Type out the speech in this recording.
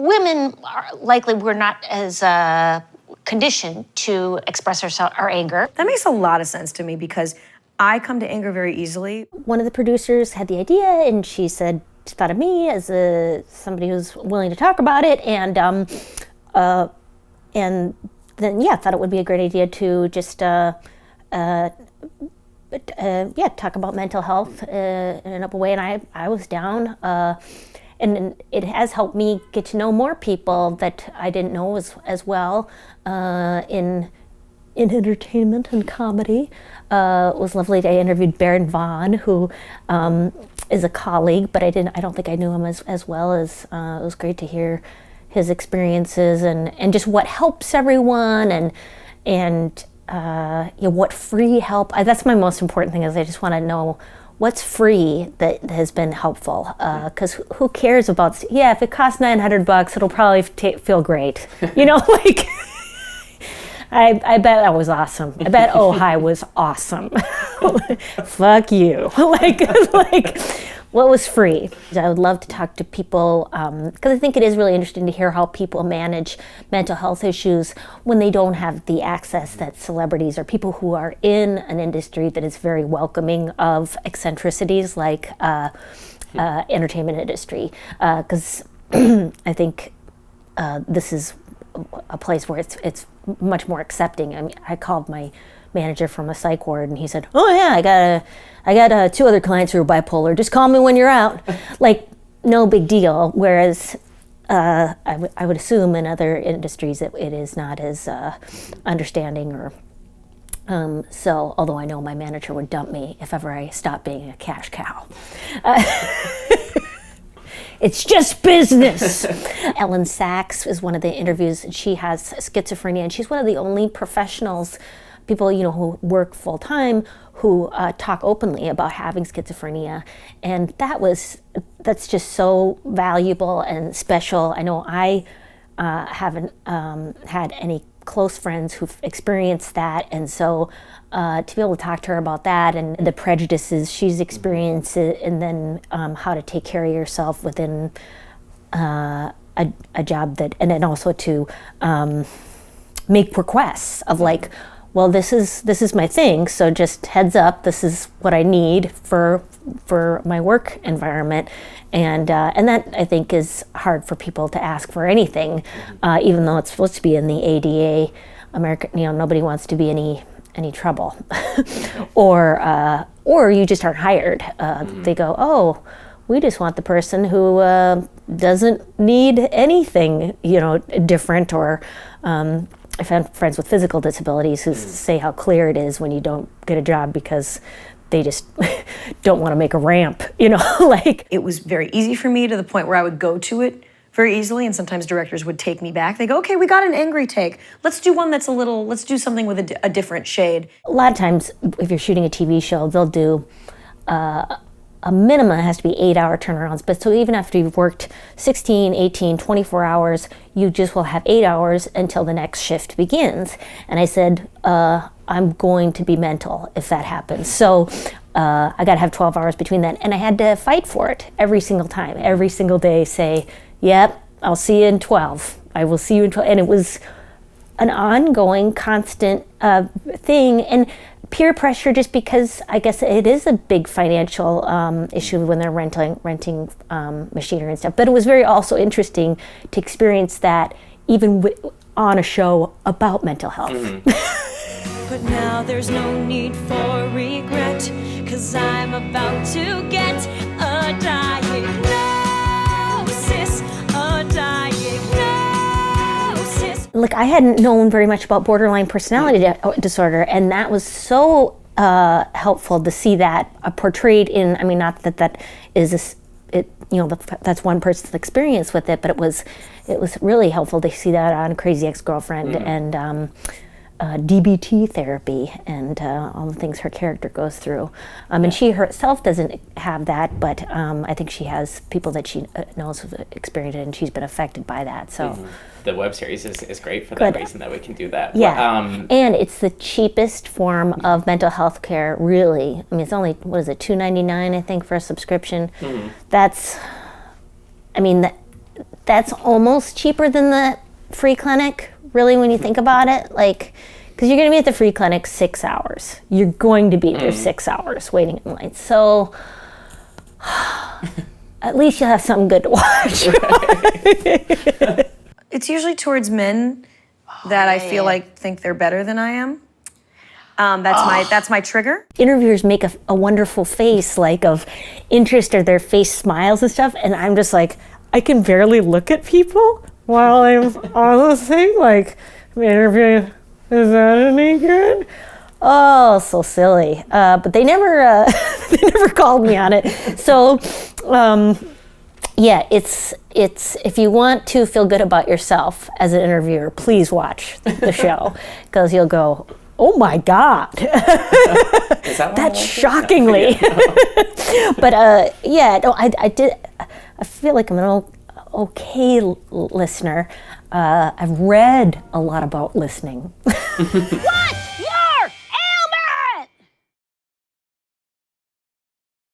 women were not as conditioned to express our anger. That makes a lot of sense to me because I come to anger very easily. One of the producers had the idea, and she said she thought of me as somebody who's willing to talk about it, and then thought it would be a great idea to just talk about mental health in a way, and I was down. And it has helped me get to know more people that I didn't know as well in entertainment and comedy. It was lovely. I interviewed Baron Vaughn, who is a colleague, but I don't think I knew him as well. As it was great to hear his experiences and just what helps everyone and what free help. That's my most important thing. Is I just want to know what's free that has been helpful, because who cares about, if it costs $900, it'll probably feel great. I bet that was awesome. I bet Ojai was awesome. Fuck you. What was free? I would love to talk to people, because I think it is really interesting to hear how people manage mental health issues when they don't have the access that celebrities or people who are in an industry that is very welcoming of eccentricities like entertainment industry. Because I think this is a place where it's much more accepting. I mean, I called my manager from a psych ward, and he said, "Oh yeah, I got 2 other clients who are bipolar. Just call me when you're out." No big deal. Whereas I would assume in other industries it is not as understanding or. So, although I know my manager would dump me if ever I stopped being a cash cow. It's just business. Ellen Sachs is one of the interviews. She has schizophrenia, and she's one of the only professionals, people who work full time, who talk openly about having schizophrenia, and that's just so valuable and special. I know I haven't had any close friends who've experienced that, and so to be able to talk to her about that and the prejudices she's experienced, and then how to take care of yourself within a job and then also to make requests of well, this is my thing, so just heads up, this is what I need for my work environment, and that I think is hard for people to ask for anything, even though it's supposed to be in the ADA. Nobody wants to be any trouble, or you just aren't hired. They go, oh, we just want the person who doesn't need anything, different, or. I've had friends with physical disabilities who say how clear it is when you don't get a job because they just don't want to make a ramp, It was very easy for me to the point where I would go to it very easily, and sometimes directors would take me back. They go, okay, we got an angry take. Let's do one that's let's do something with a different shade. A lot of times, if you're shooting a TV show, they'll do a minimum has to be 8-hour turnarounds. But so even after you've worked 16, 18, 24 hours, you just will have 8 hours until the next shift begins. And I said, I'm going to be mental if that happens. So I got to have 12 hours between that. And I had to fight for it every single time, every single day, say, yep, I'll see you in 12. I will see you in 12. And it was an ongoing, constant thing. And peer pressure, just because I guess it is a big financial issue when they're renting machinery and stuff. But it was very also interesting to experience that even on a show about mental health. Mm-hmm. But now there's no need for regret, 'cause I'm about to get a diagnosis, I hadn't known very much about borderline personality disorder, and that was so helpful to see that portrayed in. I mean, not that is that's one person's experience with it, but it was really helpful to see that on Crazy Ex-Girlfriend and DBT therapy and all the things her character goes through. And she herself doesn't have that, but I think she has people that she knows have experienced it, and she's been affected by that. So the web series is great for that reason, that we can do that. Yeah, and it's the cheapest form of mental health care, really. I mean, it's only, $2.99, I think, for a subscription. That's, I mean, that's almost cheaper than the free clinic, really, when you think about it. Like, because you're going to be at the free clinic 6 hours. You're going to be there 6 hours waiting in line. So at least you'll have something good to watch. It's usually towards men that I feel like think they're better than I am. That's my trigger. Interviewers make a wonderful face, like of interest, or their face smiles and stuff, and I'm just like, I can barely look at people while I'm on this thing. Like, I'm interviewing, is that any good? Oh, so silly. But they never they never called me on it. So yeah, it's if you want to feel good about yourself as an interviewer, please watch the show, because you'll go, oh my God, that's shockingly. But yeah, no, I did. I feel like I'm an okay listener. I've read a lot about listening. What?